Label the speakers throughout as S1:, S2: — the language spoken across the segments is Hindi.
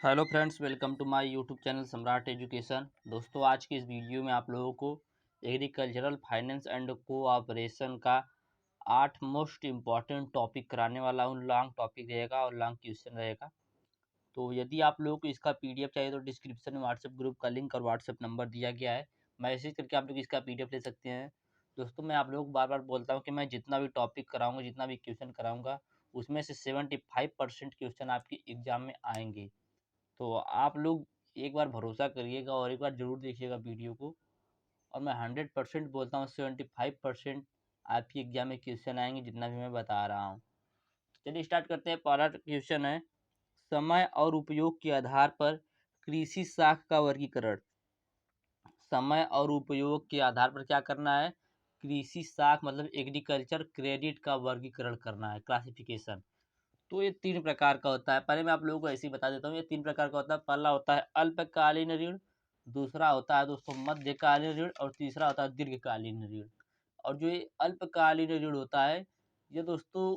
S1: Hello friends, welcome to my YouTube channel Samrat education. दोस्तों, आज की इस वीडियो में आप लोगों को एग्रीकल्चरल फाइनेंस एंड कोऑपरेशन का 8 मोस्ट इम्पॉर्टेंट टॉपिक कराने वाला हूँ। लॉन्ग टॉपिक रहेगा और लॉन्ग क्वेश्चन रहेगा। तो यदि आप लोगों को इसका पीडीएफ चाहिए तो डिस्क्रिप्शन में व्हाट्सएप ग्रुप का लिंक और व्हाट्सएप नंबर दिया गया है। मैसेज करके आप लोग इसका पीडीएफ ले सकते हैं। दोस्तों, मैं आप लोगों को बार बार बोलता हूँ कि मैं जितना भी टॉपिक कराऊंगा, जितना भी क्वेश्चन कराऊंगा, उसमें से 75% क्वेश्चन आपकी एग्जाम में आएंगे। तो आप लोग एक बार भरोसा करिएगा और एक बार ज़रूर देखिएगा वीडियो को। और मैं 100% बोलता हूँ 75% आपकी एग्जाम में क्वेश्चन आएंगे, जितना भी मैं बता रहा हूँ। चलिए स्टार्ट करते हैं। पहला क्वेश्चन है, समय और उपयोग के आधार पर कृषि साख का वर्गीकरण। समय और उपयोग के आधार पर क्या करना है? कृषि साख मतलब एग्रीकल्चर क्रेडिट का वर्गीकरण करना है, क्लासिफिकेशन। तो ये 3 प्रकार का होता है। पहले मैं आप लोगों को ऐसे ही बता देता हूँ, ये 3 प्रकार का होता है। पहला होता है अल्पकालीन ऋण, दूसरा होता है दोस्तों मध्यकालीन ऋण और तीसरा होता है दीर्घकालीन ऋण। और जो ये अल्पकालीन ऋण होता है, ये दोस्तों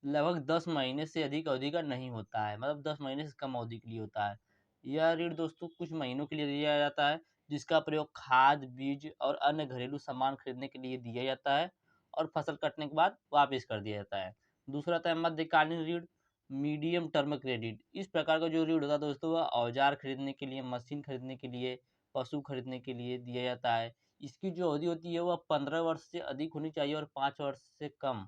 S1: लगभग 10 महीने से अधिक अवधि का नहीं होता है, मतलब 10 महीने से कम अवधि के लिए होता है। यह ऋण दोस्तों कुछ महीनों के लिए दिया जाता है, जिसका प्रयोग खाद, बीज और अन्य घरेलू सामान खरीदने के लिए दिया जाता है और फसल कटने के बाद वापस कर दिया जाता है। दूसरा होता है मध्यकालीन ऋण, मीडियम टर्म क्रेडिट। इस प्रकार का जो ऋण होता है दोस्तों, वह औजार खरीदने के लिए, मशीन खरीदने के लिए, पशु खरीदने के लिए दिया जाता है। इसकी जो अवधि होती है वह 15 वर्ष से अधिक होनी चाहिए और 5 वर्ष से कम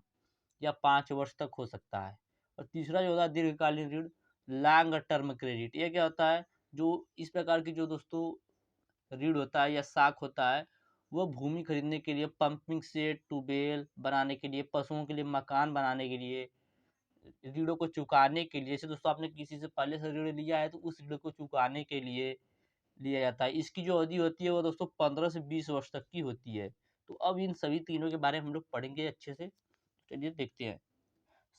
S1: या 5 वर्ष तक हो सकता है। और तीसरा जो होता है दीर्घकालीन ऋण, लॉन्ग टर्म क्रेडिट। ये क्या होता है? जो इस प्रकार की जो दोस्तों ऋण होता है या साख होता है, वो भूमि खरीदने के लिए, पंपिंग सेट, ट्यूबवेल बनाने के लिए, पशुओं के लिए मकान बनाने के लिए, ऋणों को चुकाने के लिए। जैसे दोस्तों आपने किसी से पहले से ऋण लिया है तो उस ऋण को चुकाने के लिए लिया जाता है। इसकी जो अवधि होती है वो दोस्तों 15 से 20 वर्ष तक की होती है। तो अब इन सभी तीनों के बारे में हम लोग पढ़ेंगे अच्छे से। चलिए देखते हैं।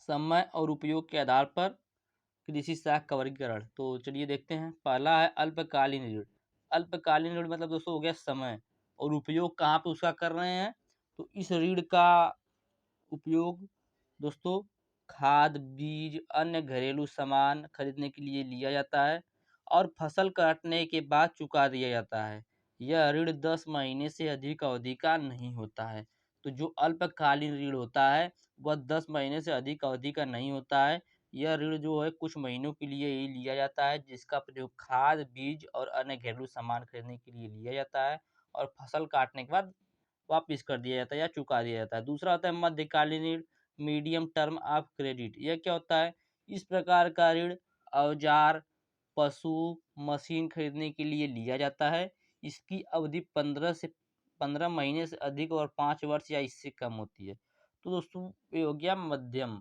S1: समय और उपयोग के आधार पर कृषि साख का वर्गीकरण। तो चलिए देखते हैं। पहला है अल्पकालीन ऋण। अल्पकालीन ऋण मतलब दोस्तों हो गया समय, और उपयोग कहाँ पे उसका कर रहे हैं? तो इस ऋण का उपयोग दोस्तों खाद, बीज, अन्य घरेलू सामान खरीदने के लिए लिया जाता है और फसल काटने के बाद चुका दिया जाता है। यह ऋण 10 महीने से अधिक अवधि का नहीं होता है। तो जो अल्पकालीन ऋण होता है वह 10 महीने से अधिक अवधि का नहीं होता है। यह ऋण जो है कुछ महीनों के लिए ही लिया जाता है, जिसका प्रयोग खाद, बीज और अन्य घरेलू सामान खरीदने के लिए लिया जाता है और फसल काटने के बाद वापिस कर दिया जाता है या चुका दिया जाता है। दूसरा होता है मध्यकालीन ऋण, मीडियम टर्म ऑफ क्रेडिट। यह क्या होता है? इस प्रकार का ऋण औजार, पशु, मशीन खरीदने के लिए लिया जाता है। इसकी अवधि 15 महीने से अधिक और 5 वर्ष या इससे कम होती है। तो दोस्तों ये हो गया मध्यम।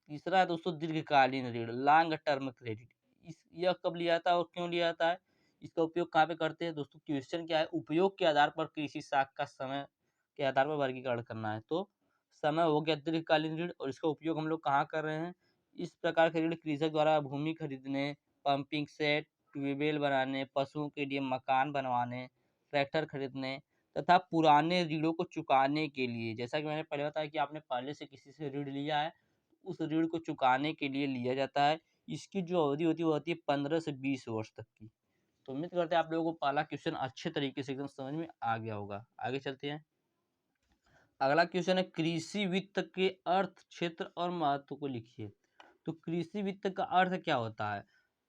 S1: तीसरा है दोस्तों दीर्घकालीन ऋण, लॉन्ग टर्म क्रेडिट। यह कब लिया जाता है और क्यों लिया जाता है? इसका उपयोग कहाँ पे करते हैं दोस्तों? क्वेश्चन क्या है? उपयोग के आधार पर कृषि साख का समय के आधार पर वर्गीकरण करना है। तो समय हो गया दीर्घकालीन ऋण, और इसका उपयोग हम लोग कहाँ कर रहे हैं? इस प्रकार के ऋण कृषक द्वारा भूमि खरीदने, पंपिंग सेट, ट्यूबवेल बनाने, पशुओं के लिए मकान बनवाने, ट्रैक्टर खरीदने तथा पुराने ऋणों को चुकाने के लिए। जैसा कि मैंने पहले बताया कि आपने पहले से किसी से ऋण लिया है, उस ऋण को चुकाने के लिए लिया जाता है। इसकी जो अवधि होती है वो होती है 15 से 20 वर्ष तक की। तो उम्मीद करते हैं आप लोगों को पहला क्वेश्चन अच्छे तरीके से एकदम समझ में आ गया होगा। आगे चलते हैं। अगला क्वेश्चन है, कृषि वित्त के अर्थ, क्षेत्र और महत्व को लिखिए। तो कृषि वित्त का अर्थ क्या होता है?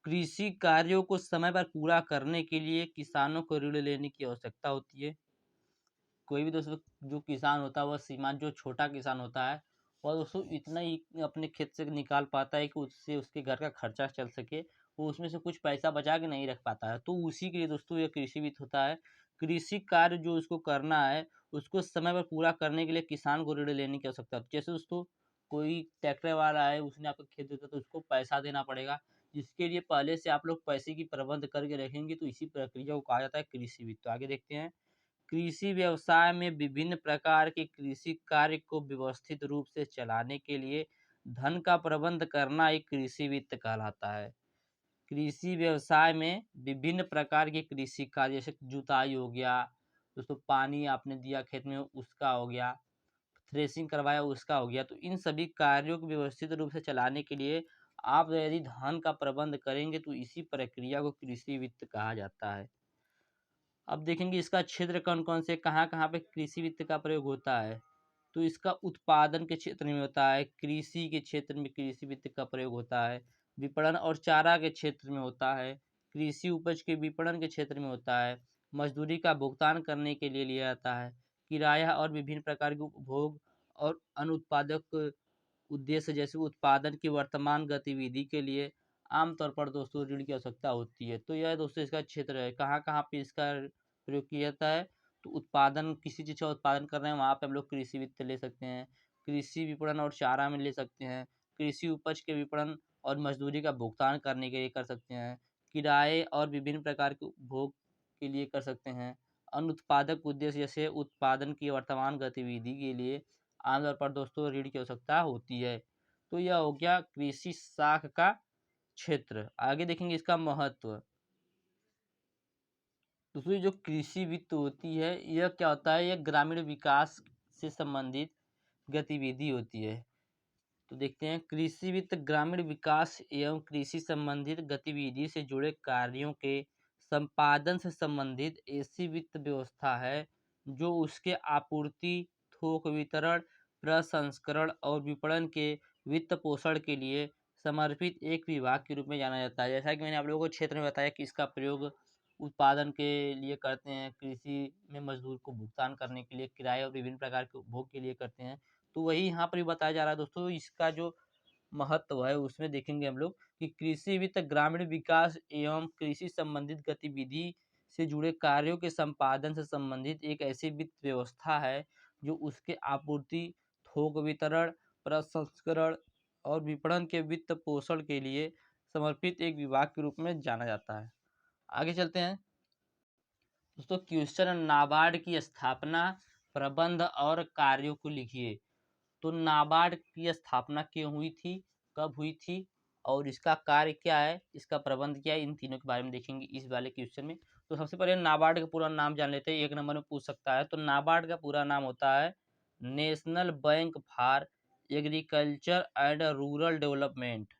S1: कृषि कार्यों को समय पर पूरा करने के लिए किसानों को ऋण लेने की आवश्यकता होती है। कोई भी दोस्तों जो किसान होता है, वह सीमांत जो छोटा किसान होता है, वह दोस्तों इतना ही अपने खेत से निकाल पाता है कि उससे उसके घर का खर्चा चल सके। वो उसमें से कुछ पैसा बचा के नहीं रख पाता है। तो उसी के लिए दोस्तों ये कृषि वित्त होता है। कृषि कार्य जो उसको करना है, उसको समय पर पूरा करने के लिए किसान को ऋण लेने की आवश्यकता होती है। जैसे दोस्तों कोई ट्रैक्टर वाला है, उसने आपका खेत जोता तो उसको पैसा देना पड़ेगा, जिसके लिए पहले से आप लोग पैसे की प्रबंध करके रखेंगे। तो इसी प्रक्रिया को कहा जाता है कृषि वित्त। तो आगे देखते हैं। कृषि व्यवसाय में विभिन्न प्रकार के कृषि कार्य को व्यवस्थित रूप से चलाने के लिए धन का प्रबंध करना एक कृषि वित्त कहलाता है। कृषि व्यवसाय में विभिन्न प्रकार के कृषि कार्य, जैसे जुताई हो गया, दोस्तों पानी आपने दिया खेत में उसका हो गया, थ्रेसिंग करवाया उसका हो गया। तो इन सभी कार्यों को व्यवस्थित रूप से चलाने के लिए आप यदि धन का प्रबंध करेंगे तो इसी प्रक्रिया को कृषि वित्त कहा जाता है। अब देखेंगे इसका क्षेत्र कौन-कौन से कहाँ-कहाँ पे कृषि वित्त का प्रयोग होता है। तो इसका उत्पादन के क्षेत्र में होता है, कृषि के क्षेत्र में कृषि वित्त का प्रयोग होता है, विपणन और चारा के क्षेत्र में होता है, कृषि उपज के विपणन के क्षेत्र में होता है, मजदूरी का भुगतान करने के लिए लिया जाता है, किराया और विभिन्न प्रकार के उपभोग और अनुत्पादक उद्देश्य जैसे उत्पादन की वर्तमान गतिविधि के लिए आमतौर पर दोस्तों ऋण की आवश्यकता होती है। तो यह दोस्तों इसका क्षेत्र है, कहाँ-कहाँ पे इसका प्रयोग किया जाता है। तो उत्पादन किसी चीज़ का उत्पादन कर रहे हैं वहाँ पे हम लोग कृषि वित्त ले सकते हैं, कृषि विपणन और चारा में ले सकते हैं, कृषि उपज के विपणन और मजदूरी का भुगतान करने के लिए कर सकते हैं, किराए और विभिन्न प्रकार के उपभोग के लिए कर सकते हैं, अनुत्पादक उद्देश्य जैसे उत्पादन की वर्तमान गतिविधि के लिए आमतौर पर दोस्तों ऋण की आवश्यकता होती है। तो यह हो गया कृषि शाख का क्षेत्र। आगे देखेंगे इसका महत्व। दूसरी जो कृषि वित्त होती है, यह क्या होता है, यह ग्रामीण विकास से संबंधित गतिविधि होती है। तो देखते हैं कृषि वित्त ग्रामीण विकास एवं कृषि संबंधित गतिविधि से जुड़े कार्यों के संपादन से संबंधित ऐसी वित्त व्यवस्था है जो उसके आपूर्ति, थोक वितरण, प्रसंस्करण और विपणन के वित्त पोषण के लिए समर्पित एक विभाग के रूप में जाना जाता है। जैसा कि मैंने आप लोगों को क्षेत्र में बताया कि इसका प्रयोग उत्पादन के लिए करते हैं, कृषि में मजदूर को भुगतान करने के लिए, किराए और विभिन्न प्रकार के उपभोग के लिए करते हैं। तो वही यहाँ पर भी बताया जा रहा है दोस्तों, इसका जो महत्व है उसमें देखेंगे हम लोग कि कृषि वित्त ग्रामीण विकास एवं कृषि संबंधित गतिविधि से जुड़े कार्यों के संपादन से संबंधित एक ऐसी वित्त व्यवस्था है जो उसके आपूर्ति, थोक वितरण, प्रसंस्करण और विपणन के वित्त पोषण के लिए समर्पित एक विभाग के रूप में जाना जाता है। आगे चलते हैं दोस्तों। क्वेश्चन, नाबार्ड की स्थापना, प्रबंध और कार्यों को लिखिए। तो नाबार्ड की स्थापना क्यों हुई थी, कब हुई थी और इसका कार्य क्या है, इसका प्रबंध क्या है, इन तीनों के बारे में देखेंगे इस वाले क्वेश्चन में। तो सबसे पहले नाबार्ड का पूरा नाम जान लेते हैं, एक नंबर में पूछ सकता है। तो नाबार्ड का पूरा नाम होता है national bank for agriculture and rural development.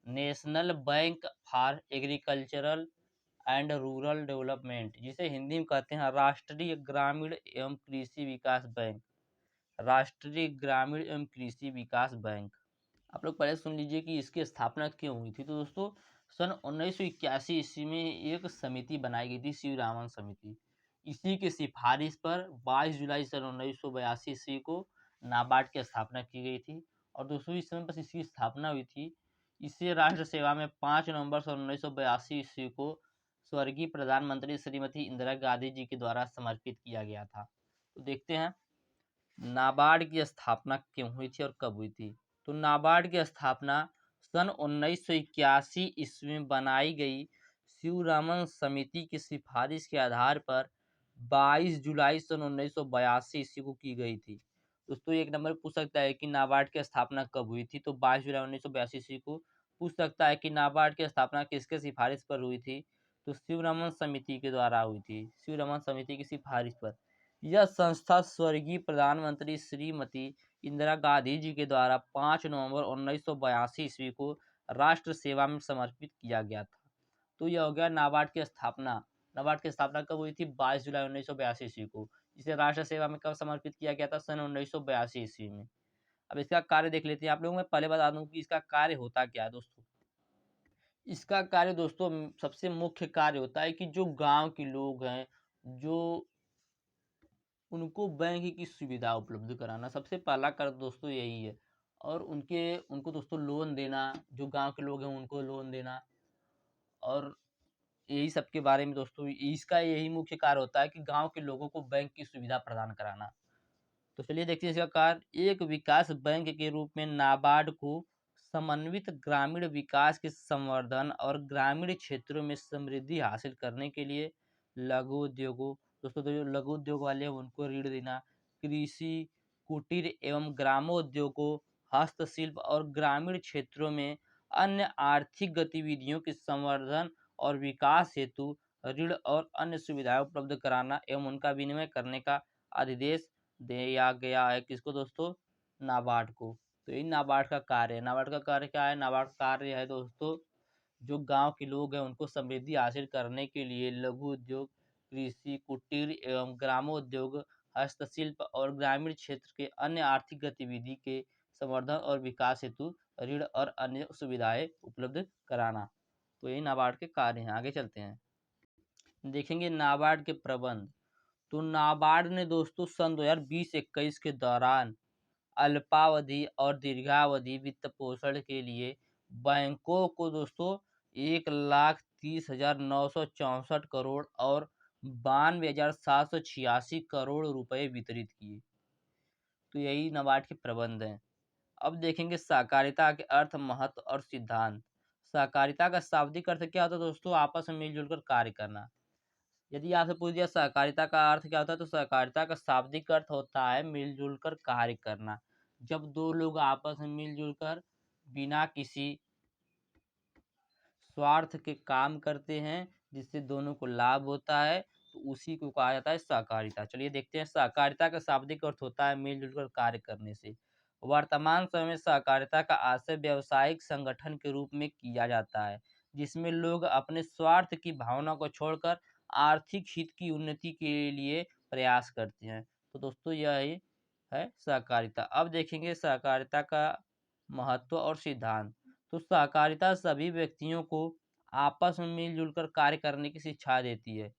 S1: National bank for agricultural and rural development, जिसे हिंदी में कहते हैं राष्ट्रीय ग्रामीण एवं कृषि विकास बैंक। राष्ट्रीय ग्रामीण एवं कृषि विकास बैंक। आप लोग पहले सुन लीजिए कि इसकी स्थापना क्यों हुई थी। तो दोस्तों सन 1981 ईस्वी में एक समिति बनाई गई थी, शिवरामन समिति। इसी की सिफारिश पर 22 जुलाई सन 1982 ईस्वी को नाबार्ड की स्थापना की गई थी। और दोस्तों इस समय बस इसकी स्थापना हुई थी। इसे राष्ट्र सेवा में 5 नवंबर सन 1982 ईस्वी को स्वर्गीय प्रधानमंत्री श्रीमती इंदिरा गांधी जी के द्वारा समर्पित किया गया था। तो देखते हैं नाबार्ड की स्थापना क्यों हुई थी और कब हुई थी। तो नाबार्ड की स्थापना सन 1981 ईस्वी में बनाई गई शिवरामन समिति की सिफारिश के आधार पर 22 जुलाई सन 1982 ईस्वी को की गई थी। दोस्तों एक नंबर पूछ सकता है कि नाबार्ड की स्थापना कब हुई थी। तो 22 जुलाई 1982 ईस्वी को पूछ सकता है कि नाबार्ड की स्थापना किसके सिफारिश पर हुई थी। तो शिवरामन समिति के द्वारा हुई थी, शिवरामन समिति की सिफारिश पर। यह संस्था स्वर्गीय प्रधानमंत्री श्रीमती इंदिरा गांधी जी के द्वारा 5 नवंबर 1982 ईस्वी को राष्ट्र सेवा में समर्पित किया गया था। तो यह हो गया नाबार्ड की स्थापना। नाबार्ड की स्थापना कब हुई थी, 22 जुलाई 1982 ईस्वी को। इसे राष्ट्र सेवा में कब समर्पित किया गया था, सन 1982 ईस्वी में। अब इसका कार्य देख लेते हैं। आप लोगों को मैं पहले बता दूं कि इसका कार्य होता क्या है दोस्तों। इसका कार्य दोस्तों सबसे मुख्य कार्य होता है कि जो गांव के लोग हैं, जो उनको बैंक की सुविधा उपलब्ध कराना, सबसे पहला कार्य दोस्तों यही है। और उनको दोस्तों लोन देना, जो गांव के लोग हैं उनको लोन देना। और यही सब के बारे में दोस्तों इसका यही मुख्य कार्य होता है कि गांव के लोगों को बैंक की सुविधा प्रदान कराना। तो चलिए देखते हैं इसका कार्य। एक विकास बैंक के रूप में नाबार्ड को समन्वित ग्रामीण विकास के संवर्धन और ग्रामीण क्षेत्रों में समृद्धि हासिल करने के लिए लघु उद्योगों, दोस्तों तो जो लघु उद्योग वाले हैं उनको ऋण देना, कृषि, कुटीर एवं ग्रामोद्योगों, हस्तशिल्प और ग्रामीण क्षेत्रों में अन्य आर्थिक गतिविधियों के संवर्धन और विकास हेतु ऋण और अन्य सुविधाएं उपलब्ध कराना एवं उनका विनिमय करने का अधिदेश दिया गया है। किसको दोस्तों, नाबार्ड को। तो यही नाबार्ड का कार्य है। नाबार्ड का कार्य क्या है? नाबार्ड का कार्य है दोस्तों, जो गांव के लोग हैं उनको समृद्धि हासिल करने के लिए लघु उद्योग, कृषि, कुटीर एवं ग्रामोद्योग, हस्तशिल्प और ग्रामीण क्षेत्र के अन्य आर्थिक गतिविधि के संवर्धन और विकास हेतु ऋण और अन्य सुविधाएं उपलब्ध कराना। तो यही नाबार्ड के कार्य हैं। आगे चलते हैं, देखेंगे नाबार्ड के प्रबंध। तो नाबार्ड ने दोस्तों सन 2020-21 के दौरान अल्पावधि और दीर्घावधि वित्त पोषण के लिए बैंकों को दोस्तों 1,30,964 और 92,786 करोड़ रुपए वितरित किए। तो यही नाबार्ड के प्रबंध हैं। अब देखेंगे सहकारिता के अर्थ, महत्व और सिद्धांत। सहकारिता का शाब्दिक अर्थ क्या होता है दोस्तों? आपस में मिलजुल कर कार्य करना। यदि आपसे पूछ दिया सहकारिता का अर्थ क्या होता है, तो सहकारिता का शाब्दिक अर्थ होता है मिलजुल कर कार्य करना। जब दो लोग आपस में मिलजुल कर बिना किसी स्वार्थ के काम करते हैं जिससे दोनों को लाभ होता है, तो उसी को कहा जाता है सहकारिता। चलिए देखते हैं, सहकारिता का शाब्दिक अर्थ होता है मिलजुल कर कार्य करने से। वर्तमान समय में सहकारिता का आशय व्यावसायिक संगठन के रूप में किया जाता है, जिसमें लोग अपने स्वार्थ की भावना को छोड़कर आर्थिक हित की उन्नति के लिए प्रयास करते हैं। तो दोस्तों यही है सहकारिता। अब देखेंगे सहकारिता का महत्व और सिद्धांत। तो सहकारिता सभी व्यक्तियों को आपस में मिलजुल कर कार्य करने की शिक्षा देती है।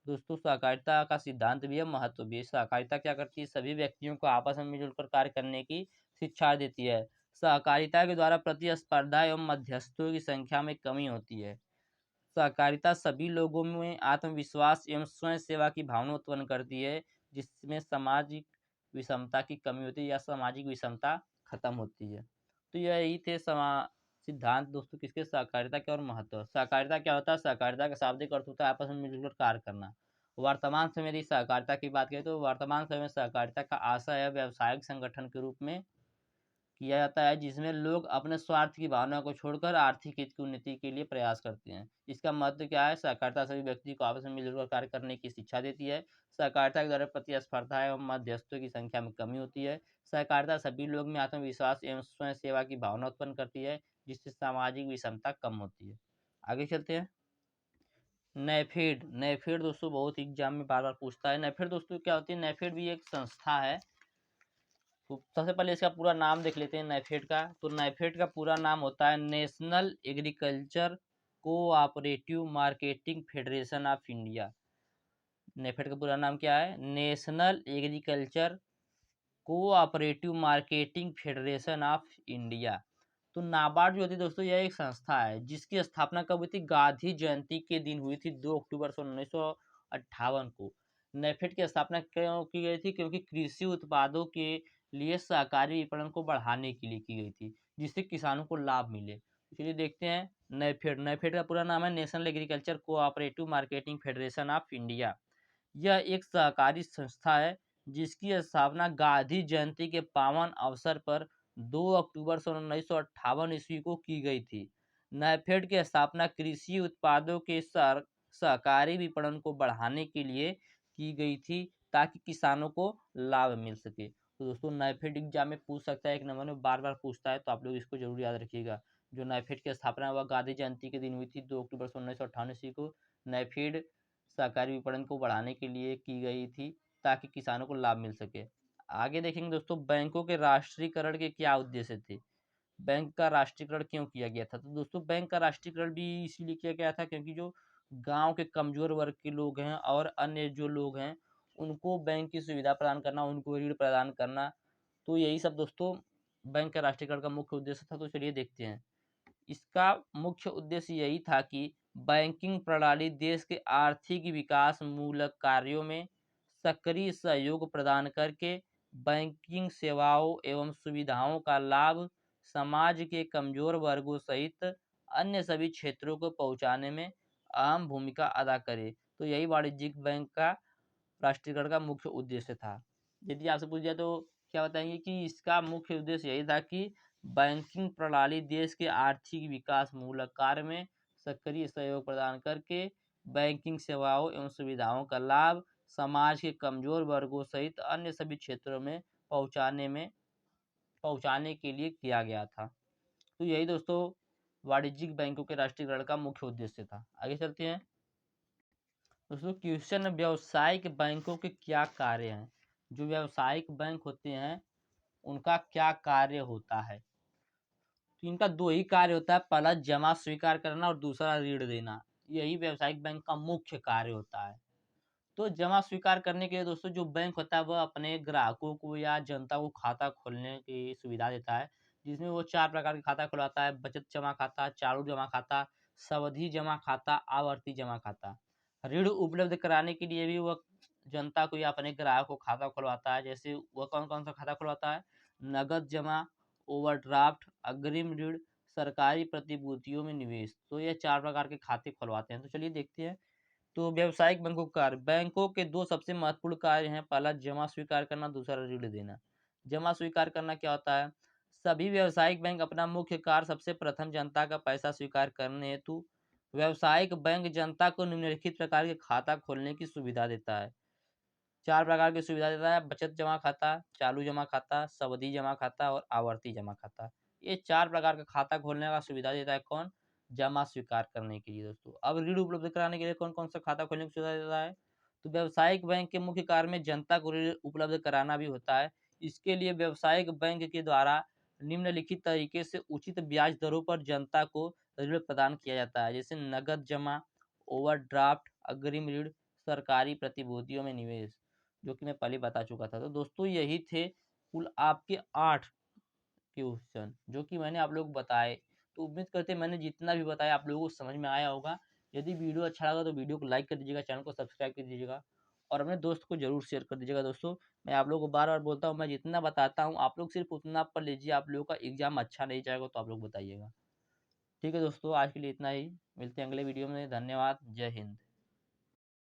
S1: दोस्तों सहकारिता का सिद्धांत भी है, महत्व भी है। सहकारिता क्या करती है? सभी व्यक्तियों को आपस में मिलजुल कर कार्य करने की शिक्षा देती है। सहकारिता के द्वारा प्रतिस्पर्धा एवं मध्यस्थों की संख्या में कमी होती है। सहकारिता सभी लोगों में आत्मविश्वास एवं स्वयं सेवा की भावना उत्पन्न करती है, जिसमें सामाजिक विषमता की कमी होती है या सामाजिक विषमता खत्म होती है। तो यही थे सिद्धांत दोस्तों किसके? सहकारिता के और महत्व। सहकारिता क्या होता है? सहकारिता का शाब्दिक अर्थ होता है आपस में मिलजुल कर कार्य करना। वर्तमान समय यदि सहकारिता की बात करें तो वर्तमान समय में सहकारिता का आशय है व्यावसायिक संगठन के रूप में किया जाता है, जिसमें लोग अपने स्वार्थ की भावना को छोड़कर आर्थिक हित की उन्नति के लिए प्रयास करते हैं। इसका महत्व क्या है? सहकारिता सभी व्यक्ति को आपस में मिलकर कार्य करने की शिक्षा देती है। सहकारिता के द्वारा प्रतिस्पर्धा एवं मध्यस्थों की संख्या में कमी होती है। सहकारिता सभी लोग में आत्मविश्वास एवं स्वयं सेवा की भावना उत्पन्न करती है, जिससे सामाजिक विषमता कम होती है। आगे चलते हैं, नेफेड। नेफेड दोस्तों बहुत एग्जाम में बार बार पूछता है। नेफेड दोस्तों क्या होती है? नेफेड भी एक संस्था है। तो सबसे पहले इसका पूरा नाम देख लेते हैं नेफेड का। तो नेफेड का पूरा नाम होता है national agriculture cooperative marketing federation of India. NAFED का पूरा नाम क्या है? National agriculture cooperative marketing federation of India. तो नाबार्ड जो होती है दोस्तों, यह एक संस्था है जिसकी स्थापना कब हुई थी? गांधी जयंती के दिन हुई थी, 2 अक्टूबर 1958 को। नेफेड की स्थापना क्यों की गई थी? क्योंकि कृषि उत्पादों के लिए सहकारी विपणन को बढ़ाने के लिए की गई थी, जिससे किसानों को लाभ मिले। चलिए देखते हैं नेफेड। नेफेड का पूरा नाम है national agriculture cooperative marketing federation of India. यह एक सहकारी संस्था है जिसकी स्थापना गांधी जयंती के पावन अवसर पर 2 अक्टूबर सन 1958 ईस्वी को की गई थी। नेफेड की स्थापना कृषि उत्पादों के सहकारी विपणन को बढ़ाने के लिए की गई थी, ताकि किसानों को लाभ मिल सके। तो दोस्तों नेफेड एग्जाम में पूछ सकता है, एक नंबर में बार बार पूछता है, तो आप लोग इसको जरूर याद रखिएगा। जो नेफेड की स्थापना हुआ गांधी जयंती के दिन हुई थी, 2 अक्टूबर सन 1958 ईस्वी को। नेफेड सहकारी विपणन को बढ़ाने के लिए की गई थी, ताकि किसानों को लाभ मिल सके। आगे देखेंगे दोस्तों, बैंकों के राष्ट्रीयकरण के क्या उद्देश्य थे? बैंक का राष्ट्रीयकरण क्यों किया गया था? तो दोस्तों बैंक का राष्ट्रीयकरण भी इसीलिए किया गया था क्योंकि जो गांव के कमजोर वर्ग के लोग हैं और अन्य जो लोग हैं, उनको बैंक की सुविधा प्रदान करना, उनको ऋण प्रदान करना। तो यही सब दोस्तों बैंक का राष्ट्रीयकरण का मुख्य उद्देश्य था। तो चलिए देखते हैं, इसका मुख्य उद्देश्य यही था कि बैंकिंग प्रणाली देश के आर्थिक विकास मूलक कार्यों में सक्रिय सहयोग प्रदान करके बैंकिंग सेवाओं एवं सुविधाओं का लाभ समाज के कमजोर वर्गों सहित अन्य सभी क्षेत्रों को पहुंचाने में अहम भूमिका अदा करे। तो यही वाणिज्यिक बैंक का राष्ट्रीयकरण का मुख्य उद्देश्य था। यदि आपसे पूछ जाए तो क्या बताएंगे कि इसका मुख्य उद्देश्य यही था कि बैंकिंग प्रणाली देश के आर्थिक विकास मूलक कार्य में सक्रिय सहयोग प्रदान करके बैंकिंग सेवाओं एवं सुविधाओं का लाभ समाज के कमजोर वर्गों सहित अन्य सभी क्षेत्रों में पहुंचाने में पहुंचाने के लिए किया गया था। तो यही दोस्तों वाणिज्यिक बैंकों के राष्ट्रीयकरण का मुख्य उद्देश्य था। आगे चलते हैं दोस्तों। क्वेश्चन, व्यावसायिक बैंकों के क्या कार्य हैं? जो व्यावसायिक बैंक होते हैं उनका क्या कार्य होता है? तो इनका दो ही कार्य होता है, पहला जमा स्वीकार करना और दूसरा ऋण देना। यही व्यावसायिक बैंक का मुख्य कार्य होता है। तो जमा स्वीकार करने के लिए दोस्तों जो बैंक होता है वह अपने ग्राहकों को या जनता को खाता खोलने की सुविधा देता है, जिसमें वो 4 प्रकार के खाता खुलवाता है: बचत जमा खाता, चालू जमा खाता, सावधि जमा खाता, आवर्ती जमा खाता। ऋण उपलब्ध कराने के लिए भी वह जनता को या अपने ग्राहक को खाता खुलवाता है। जैसे वह कौन-कौन सा खाता खुलवाता है? नगद जमा, ओवरड्राफ्ट, अग्रिम ऋण, सरकारी प्रतिभूतियों में निवेश। तो ये 4 प्रकार के खाते खुलवाते हैं। तो चलिए देखते हैं। तो व्यावसायिक बैंकों का कार्य, बैंकों के दो सबसे महत्वपूर्ण कार्य हैं, पहला जमा स्वीकार करना, दूसरा ऋण देना। जमा स्वीकार करना क्या होता है? सभी व्यावसायिक बैंक अपना मुख्य कार्य सबसे प्रथम जनता का पैसा स्वीकार करने हेतु व्यावसायिक बैंक जनता को निम्नलिखित प्रकार के खाता खोलने की सुविधा देता है। 4 प्रकार की सुविधा देता है: बचत जमा खाता, चालू जमा खाता, सावधि जमा खाता और आवर्ती जमा खाता। ये 4 प्रकार का खाता खोलने का सुविधा देता है कौन? जमा स्वीकार करने के लिए दोस्तों। अब ऋण उपलब्ध कराने के लिए कौन-कौन सा खाता खोलने की सुविधा देता है? तो व्यावसायिक बैंक के मुख्य कार्य में जनता को ऋण उपलब्ध कराना भी होता है। इसके लिए व्यावसायिक बैंक के द्वारा निम्नलिखित तरीके से उचित ब्याज दरों पर जनता को ऋण प्रदान किया जाता है, जैसे नगद जमा, ओवरड्राफ्ट, अग्रिम ऋण, सरकारी प्रतिभूतियों में निवेश, जो कि मैं पहले बता चुका था। तो दोस्तों यही थे कुल आपके 8 क्वेश्चन जो कि मैंने आप लोग बताए। तो उम्मीद करते हैं मैंने जितना भी बताया आप लोगों को समझ में आया होगा। यदि वीडियो अच्छा लगा तो वीडियो को लाइक कर दीजिएगा, चैनल को सब्सक्राइब कर दीजिएगा और अपने दोस्त को जरूर शेयर कर दीजिएगा दोस्तों। मैं आप लोगों को बार बार बोलता हूँ, मैं जितना बताता हूँ आप लोग सिर्फ उतना पढ़ लीजिए। आप लोगों का एग्जाम अच्छा नहीं जाएगा तो आप लोग बताइएगा। ठीक है दोस्तों, आज के लिए इतना ही। मिलते हैं अगले वीडियो में। धन्यवाद। जय हिंद।